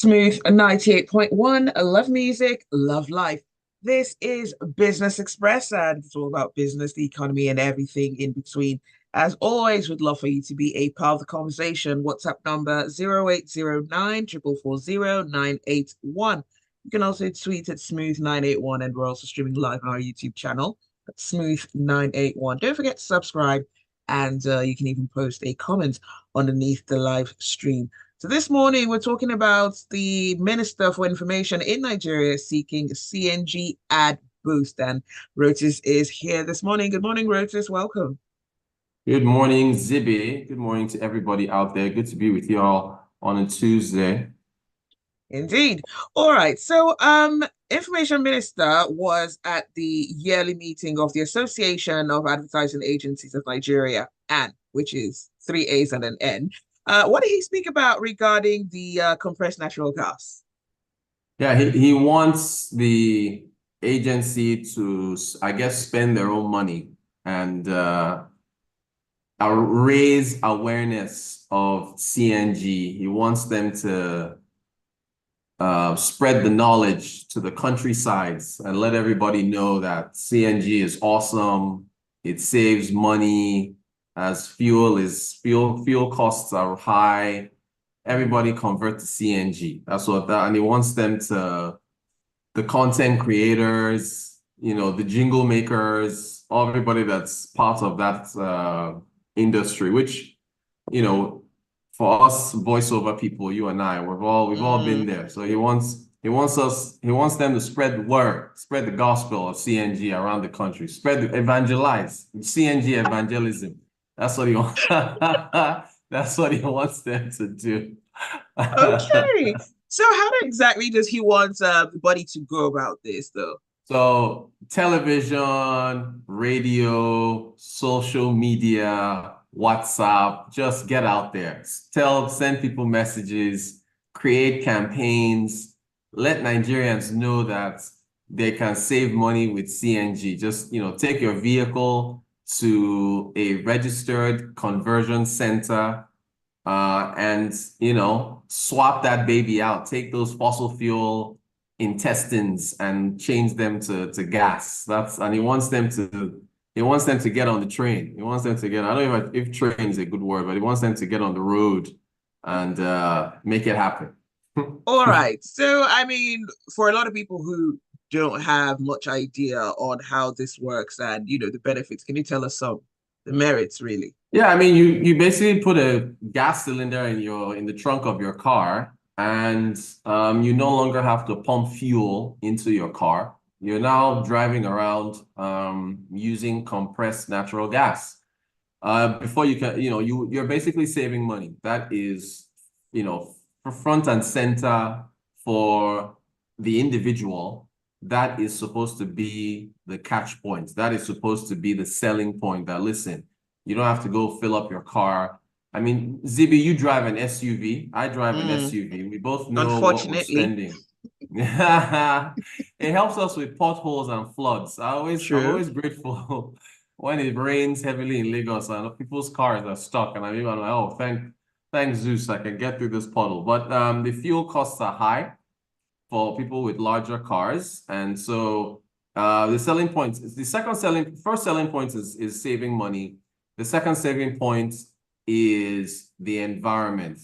Smooth 98.1. Love music, love life. This is Business Express, and it's all about business, the economy, and everything in between. As always, we'd love for you to be a part of the conversation. WhatsApp number 0809 440 981. You can also tweet at Smooth981, and we're also streaming live on our YouTube channel at Smooth981. Don't forget to subscribe, and you can even post a comment underneath the live stream. So this morning, we're talking about the Minister for Information in Nigeria seeking CNG ad boost. And Rotus is here this morning. Good morning, Rotus. Welcome. Good morning, Zibby. Good morning to everybody out there. Good to be with you all on a Tuesday. Indeed. All right. So, Information Minister was at the yearly meeting of the Association of Advertising Agencies of Nigeria, AN, which is three A's and an N. What did he speak about regarding the compressed natural gas? Yeah, he wants the agency to, I guess, spend their own money and raise awareness of CNG. He wants them to spread the knowledge to the countrysides and let everybody know that CNG is awesome. It saves money as fuel costs are high. Everybody convert to CNG. That's what that, and he wants them to, the content creators, the jingle makers, everybody that's part of that industry, which, for us voiceover people, you and I, we've all been there. So he wants them to spread the word, spread the gospel of CNG around the country, evangelize, CNG evangelism. That's what he wants. That's what he wants them to do. Okay. So how exactly does he want the body to go about this, though? So television, radio, social media, WhatsApp, just get out there. Send people messages, create campaigns, let Nigerians know that they can save money with CNG. Just, take your vehicle to a registered conversion center and, swap that baby out. Take those fossil fuel intestines and change them to gas. And he wants them to get on the train. He wants them to get, I don't know if train is a good word, but he wants them to get on the road and make it happen. All right. So, I mean, for a lot of people who don't have much idea on how this works and, the benefits, can you tell us the merits, really? Yeah, I mean, you basically put a gas cylinder in the trunk of your car, and you no longer have to pump fuel into your car. You're now driving around using compressed natural gas. Before you can, you're basically saving money. That is, front and center for the individual. That is supposed to be the catch point. That is supposed to be the selling point that, listen, you don't have to go fill up your car. I mean, Zibby, you drive an SUV. I drive an SUV. We both know what we're Unfortunately, spending. It helps us with potholes and floods. I'm true. always grateful when it rains heavily in Lagos and people's cars are stuck. And I'm like, oh, thanks Zeus, I can get through this puddle. But the fuel costs are high for people with larger cars. And so the first selling point is saving money. The second saving point is the environment.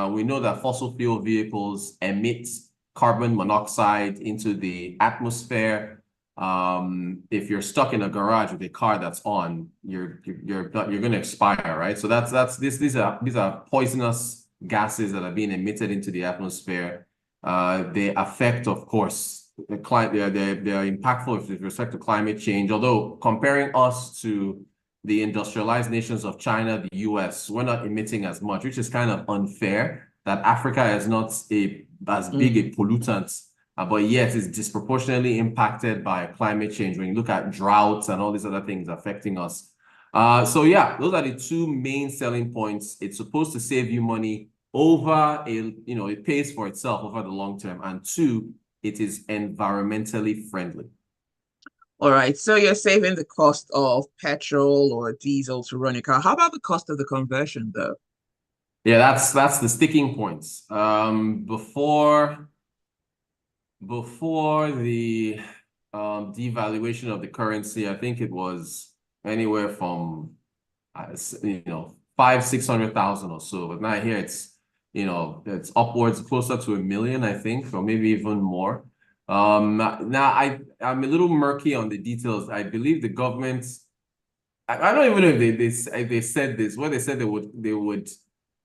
We know that fossil fuel vehicles emit carbon monoxide into the atmosphere. If you're stuck in a garage with a car that's on, you're going to expire, right? So these are poisonous gases that are being emitted into the atmosphere. They affect, of course, the climate. They're impactful with respect to climate change. Although comparing us to the industrialized nations of China, the US, we're not emitting as much, which is kind of unfair that Africa is not as big a pollutant, but yet is disproportionately impacted by climate change when you look at droughts and all these other things affecting us. So yeah, those are the two main selling points. It's supposed to save you money it pays for itself over the long term. And two, it is environmentally friendly. All right. So you're saving the cost of petrol or diesel to run your car. How about the cost of the conversion, though? Yeah, that's the sticking points. Before the devaluation of the currency, I think it was anywhere from you know, 600,000 or so. But now here it's, you know, it's upwards closer to 1 million, I think, or maybe even more. Now I'm a little murky on the details. I believe the government, I don't even know if they said this. What they said they would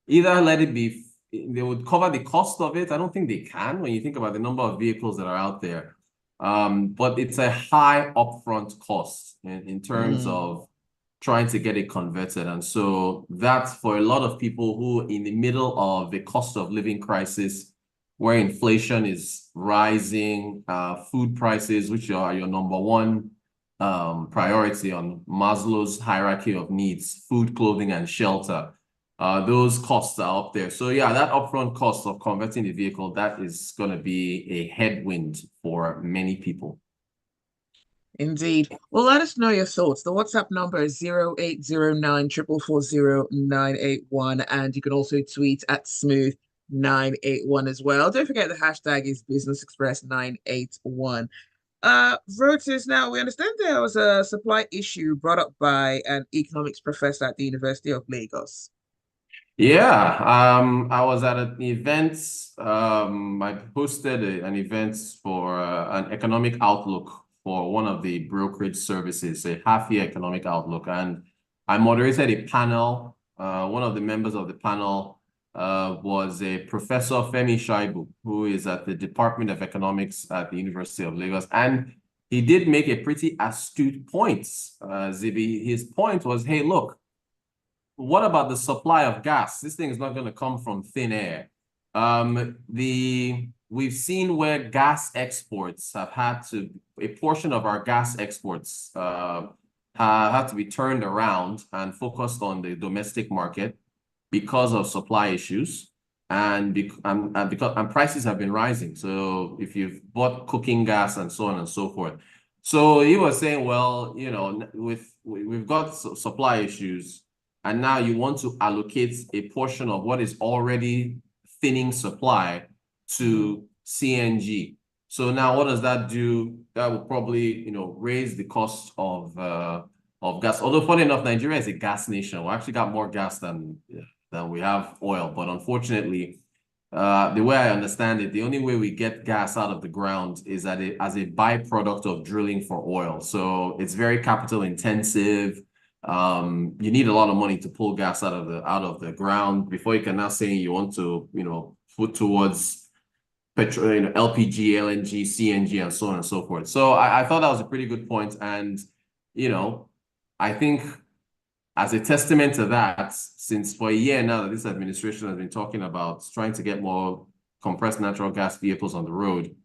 either let it be, they would cover the cost of it. I don't think they can when you think about the number of vehicles that are out there. But it's a high upfront cost in terms Mm. of trying to get it converted. And so that's for a lot of people who in the middle of the cost of living crisis, where inflation is rising, food prices, which are your number one priority on Maslow's hierarchy of needs, food, clothing, and shelter. Those costs are up there. So yeah, that upfront cost of converting the vehicle, that is going to be a headwind for many people. Indeed. Well, let us know your thoughts. The WhatsApp number is 0809 444 0981, and you can also tweet at Smooth981 as well. Don't forget the hashtag is Business Express 981. Rotus, now we understand there was a supply issue brought up by an economics professor at the University of Lagos. Yeah, I was at an event. I hosted an event for an economic outlook for one of the brokerage services, a half-year economic outlook, and I moderated a panel. One of the members of the panel was a Professor Femi Shaibu, who is at the Department of Economics at the University of Lagos, and he did make a pretty astute point, Zibby. His point was, hey, look, what about the supply of gas? This thing is not going to come from thin air. We've seen where gas exports have had to, a portion of our gas exports have had to be turned around and focused on the domestic market because of supply issues and prices have been rising. So if you've bought cooking gas and so on and so forth. So he was saying, well, you know, we've got supply issues, and now you want to allocate a portion of what is already thinning supply to CNG. So now what does that do? That will probably, you know, raise the cost of gas. Although funny enough, Nigeria is a gas nation. We actually got more gas than we have oil. But unfortunately, the way I understand it, the only way we get gas out of the ground is as a byproduct of drilling for oil. So it's very capital intensive. You need a lot of money to pull gas out of the ground before you can now say you want to, you know, put towards petrol, you know, LPG, LNG, CNG, and so on and so forth. So I thought that was a pretty good point. And, you know, I think as a testament to that, since for a year now that this administration has been talking about trying to get more compressed natural gas vehicles on the road,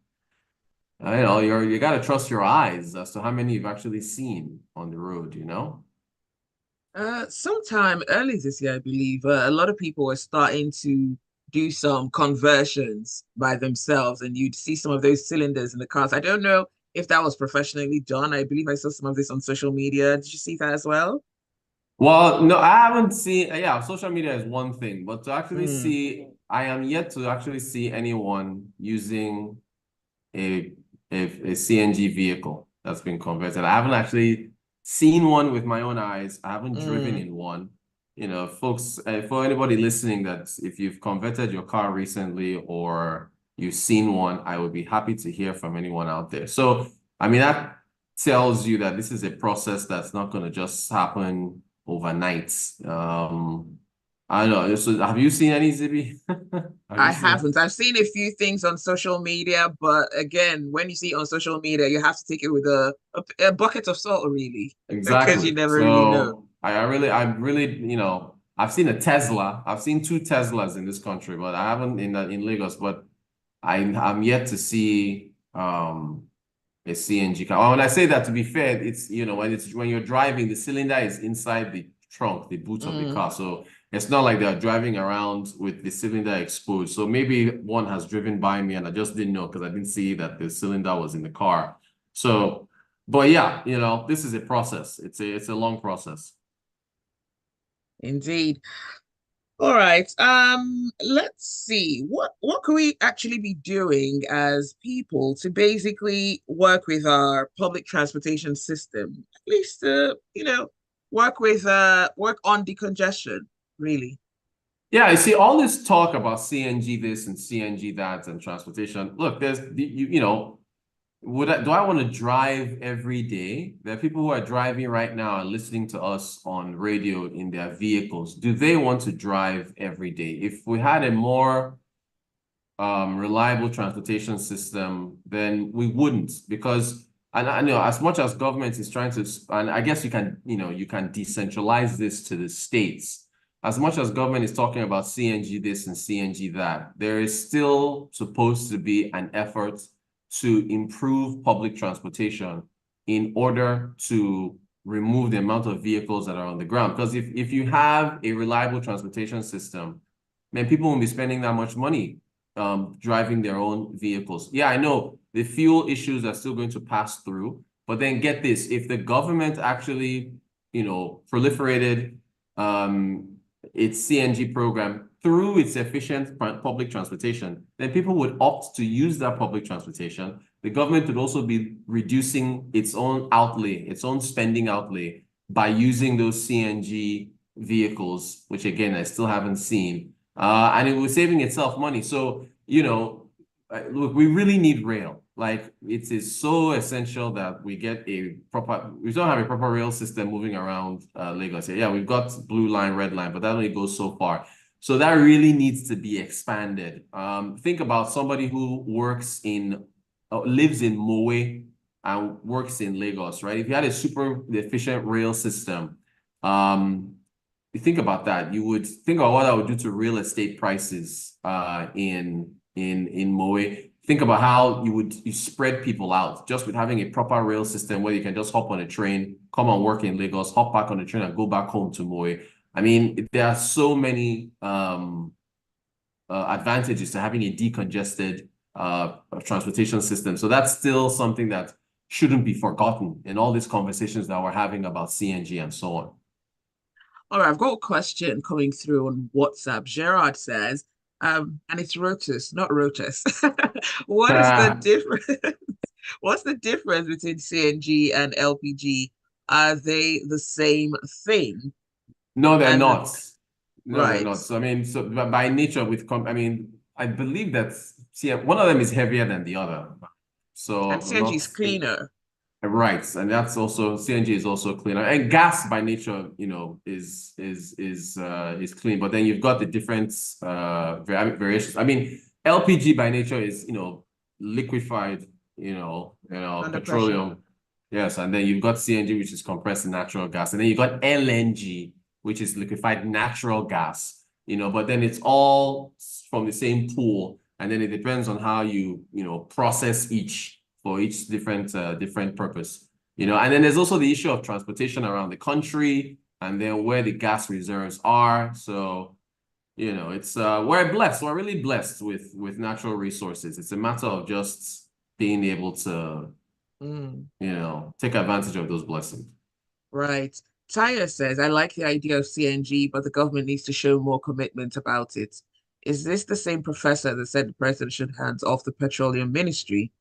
you know, you got to trust your eyes as to how many you've actually seen on the road, you know? Sometime early this year, I believe, a lot of people were starting to do some conversions by themselves, and you'd see some of those cylinders in the cars. I don't know if that was professionally done. I believe I saw some of this on social media. Did you see that as well? Well, no, I haven't seen, yeah, social media is one thing, but to actually Mm, see, I am yet to actually see anyone using a, a CNG vehicle that's been converted. I haven't actually seen one with my own eyes. I haven't driven mm. in one. You know, folks, for anybody listening, that if you've converted your car recently or you've seen one, I would be happy to hear from anyone out there. So, I mean, that tells you that this is a process that's not going to just happen overnight. I don't know. So have you seen any, Zibby? Have you I seen? haven't. I've seen a few things on social media, but again, when you see it on social media, you have to take it with a bucket of salt, really, because you Exactly. never really know. So I'm really, you know, I've seen a Tesla. I've seen two Teslas in this country, but I haven't in Lagos. But I'm yet to see a CNG car. Well, when I say that, to be fair, it's, you know, when you're driving, the cylinder is inside the trunk, the boot of the Mm. car. So it's not like they're driving around with the cylinder exposed. So maybe one has driven by me and I just didn't know because I didn't see that the cylinder was in the car. So, but yeah, you know, this is a process. It's a long process. Indeed. All right. Let's see. What could we actually be doing as people to basically work with our public transportation system? At least work on decongestion, really. Yeah, I see all this talk about CNG this and CNG that and transportation. Look, do I want to drive every day? There are people who are driving right now and listening to us on radio in their vehicles. Do they want to drive every day? If we had a more reliable transportation system, then we wouldn't, because and I know as much as government is trying to, and I guess you can decentralize this to the states. As much as government is talking about CNG this and CNG that, there is still supposed to be an effort to improve public transportation in order to remove the amount of vehicles that are on the ground. Because if you have a reliable transportation system, then people won't be spending that much money driving their own vehicles. Yeah, I know the fuel issues are still going to pass through, but then get this, if the government actually, proliferated its CNG program through its efficient public transportation, then people would opt to use that public transportation. The government would also be reducing its own outlay, its own spending outlay by using those CNG vehicles, which again, I still haven't seen. And it was saving itself money. So, look, we really need rail. Like, it is so essential that we get we don't have a proper rail system moving around Lagos here. Yeah, we've got blue line, red line, but that only goes so far. So that really needs to be expanded. Think about somebody who lives in Mowe and works in Lagos, right? If you had a super efficient rail system, you think about that, you would think about what that would do to real estate prices in Moe. Think about how you spread people out just with having a proper rail system where you can just hop on a train, come and work in Lagos, hop back on the train and go back home to Moe. I mean, there are so many advantages to having a decongested transportation system. So that's still something that shouldn't be forgotten in all these conversations that we're having about CNG and so on. All right, I've got a question coming through on WhatsApp. Gerard says, and it's Rotus, not Rotus. What is the difference? What's the difference between CNG and LPG? Are they the same thing? No, they're And not. No, they're right. not. So I mean, by nature, I believe that one of them is heavier than the other. So And I'm CNG not is cleaner. right, and that's also CNG is also cleaner, and gas by nature, is clean. But then you've got the different variations. I mean, LPG by nature is liquefied, Under pressure. petroleum. Yes, and then you've got CNG, which is compressed natural gas, and then you've got LNG, which is liquefied natural gas. But then it's all from the same pool, and then it depends on how you process each for each different purpose. And then there's also the issue of transportation around the country and then where the gas reserves are. So, it's we're really blessed with natural resources. It's a matter of just being able to, take advantage of those blessings. Right. Taya says, I like the idea of CNG, but the government needs to show more commitment about it. Is this the same professor that said the president should hands off the petroleum ministry?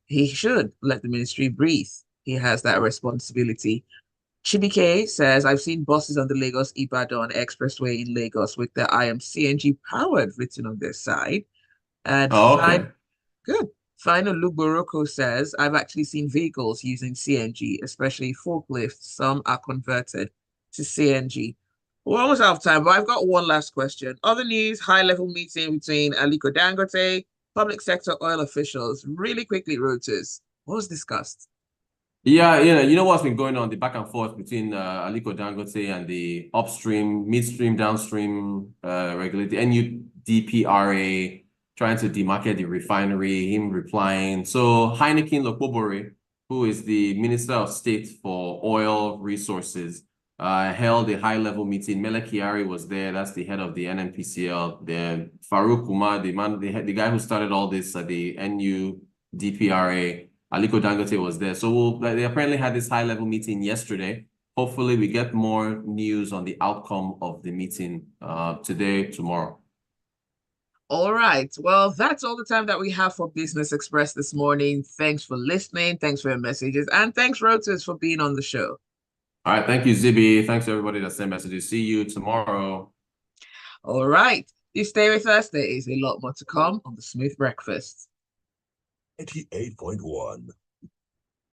He should let the ministry breathe. He has that responsibility. Chibike says, I've seen buses on the Lagos Ibadan Expressway in Lagos with the I am CNG powered written on their side. And Oh, okay. good. Final Luboroko says, I've actually seen vehicles using CNG, especially forklifts. Some are converted to CNG. We're almost out of time, but I've got one last question. Other news, high-level meeting between Aliko Dangote, public sector oil officials. Really quickly, Rotus, what was discussed? Yeah, what's been going on, the back and forth between Aliko Dangote and the upstream, midstream, downstream regulator, NUDPRA, trying to demarket the refinery, him replying. So Heineken Lokobore, who is the Minister of State for Oil Resources, held a high-level meeting. Mele Kyari was there. That's the head of the NNPCL. Then Farouk Umar, the guy who started all this at the NUDPRA. Aliko Dangote was there. So they apparently had this high-level meeting yesterday. hopefully we get more news on the outcome of the meeting today, tomorrow. All right. Well, that's all the time that we have for Business Express this morning. Thanks for listening. Thanks for your messages. And thanks, Rotus, for being on the show. All right. Thank you, Zibby. Thanks to everybody that sent messages. See you tomorrow. All right. You stay with us. There is a lot more to come on the Smooth Breakfast. 98.1